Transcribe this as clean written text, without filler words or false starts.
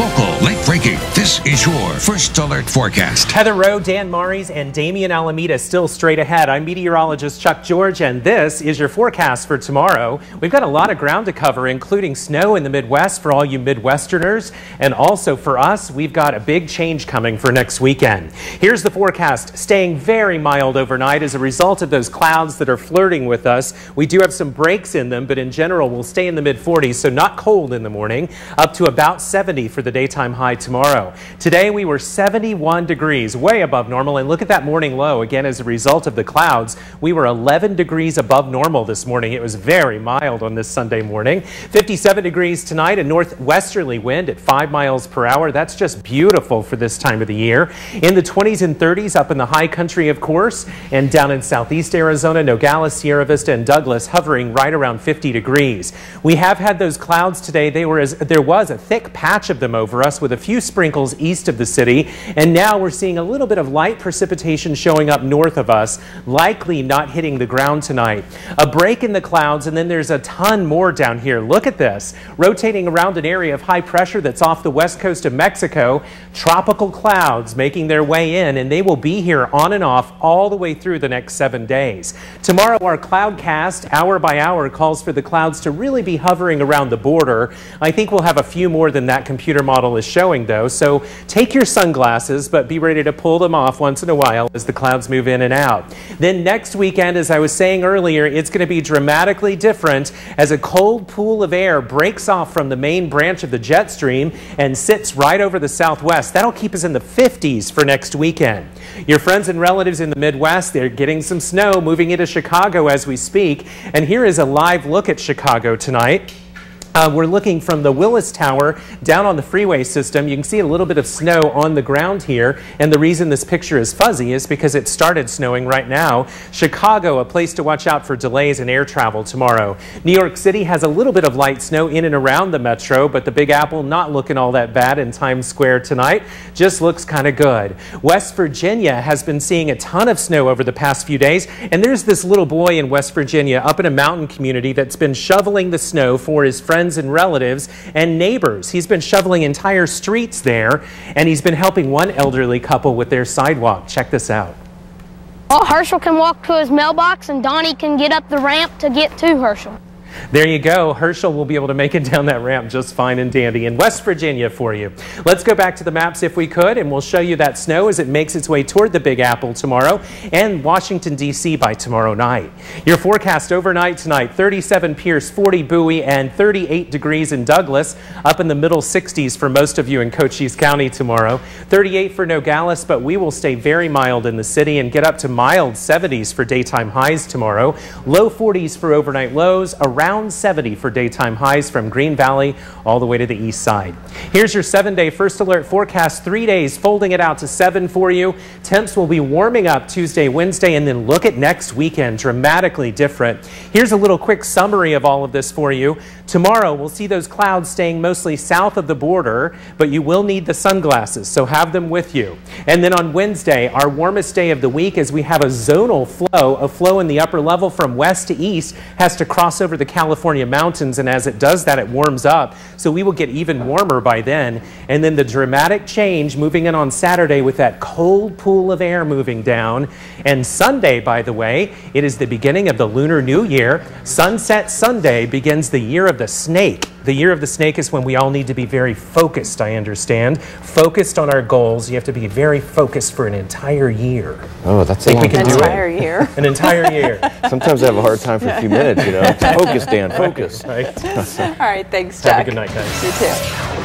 local, late-breaking. This is your First Alert Forecast. Heather Rowe, Dan Maries, and Damian Alameda still straight ahead. I'm meteorologist Chuck George, and this is your forecast for tomorrow. We've got a lot of ground to cover, including snow in the Midwest for all you Midwesterners. And also for us, we've got a big change coming for next weekend. Here's the forecast, staying very mild overnight as a result of those clouds that are flirting with us. We do have some breaks in them, but in general, we'll stay in the mid-40s, so not cold in the morning, up to about 70 for the daytime high tomorrow. Today, we were 71 degrees, way above normal, and look at that morning low. Again, as a result of the clouds, we were 11 degrees above normal this morning. It was very mild on this Sunday morning. 57 degrees tonight, a northwesterly wind at 5 miles per hour. That's just beautiful for this time of the year. In the 20s and 30s up in the high country, of course, and down in southeast Arizona, Nogales, Sierra Vista, and Douglas hovering right around 50 degrees. We have had those clouds today. There was a thick patch of them over us with a few sprinkles east of the city, and now we're seeing a little bit of light precipitation showing up north of us, likely not hitting the ground tonight. A break in the clouds, and then there's a ton more down here. Look at this, rotating around an area of high pressure that's off the west coast of Mexico. Tropical clouds making their way in, and they will be here on and off all the way through the next 7 days. Tomorrow, our cloudcast, hour by hour, calls for the clouds to really be hovering around the border. I think we'll have a few more than that computer model is showing, though, so take your sunglasses, but be ready to pull them off once in a while as the clouds move in and out. Then next weekend, as I was saying earlier, it's going to be dramatically different as a cold pool of air breaks off from the main branch of the jet stream and sits right over the southwest. That'll keep us in the 50s for next weekend. Your friends and relatives in the Midwest, they're getting some snow moving into Chicago as we speak. And here is a live look at Chicago tonight. We're looking from the Willis Tower down on the freeway system. You can see a little bit of snow on the ground here, and the reason this picture is fuzzy is because it started snowing right now. Chicago, a place to watch out for delays in air travel tomorrow. New York City has a little bit of light snow in and around the metro, but the Big Apple not looking all that bad in Times Square tonight. Just looks kind of good. West Virginia has been seeing a ton of snow over the past few days, and there's this little boy in West Virginia up in a mountain community that's been shoveling the snow for his friends and relatives and neighbors. He's been shoveling entire streets there, and he's been helping one elderly couple with their sidewalk. Check this out. Well, Herschel can walk to his mailbox, and Donnie can get up the ramp to get to Herschel. There you go. Herschel will be able to make it down that ramp just fine and dandy in West Virginia for you. Let's go back to the maps if we could, and we'll show you that snow as it makes its way toward the Big Apple tomorrow and Washington, D.C. by tomorrow night. Your forecast overnight tonight, 37 Pierce, 40 Bowie, and 38 degrees in Douglas, up in the middle 60s for most of you in Cochise County tomorrow. 38 for Nogales, but we will stay very mild in the city and get up to mild 70s for daytime highs tomorrow. Low 40s for overnight lows, around 70 for daytime highs from Green Valley all the way to the east side. Here's your 7-day First Alert forecast, 3 days, folding it out to 7 for you. Temps will be warming up Tuesday, Wednesday, and then look at next weekend, dramatically different. Here's a little quick summary of all of this for you. Tomorrow, we'll see those clouds staying mostly south of the border, but you will need the sunglasses, so have them with you. And then on Wednesday, our warmest day of the week, as we have a zonal flow, a flow in the upper level from west to east has to cross over the California mountains, and as it does that, it warms up, so we will get even warmer by then. And then the dramatic change moving in on Saturday with that cold pool of air moving down. And Sunday, by the way, it is the beginning of the Lunar New Year. Sunset Sunday begins the year of the snake. The year of the snake is when we all need to be very focused, I understand. Focused on our goals. You have to be very focused for an entire year. Oh, that's a long time. An entire year. An entire year. Sometimes I have a hard time for a few minutes, you know. Focus, Dan, focus. Right. All right, thanks, Chuck. Have a good night, guys. You too.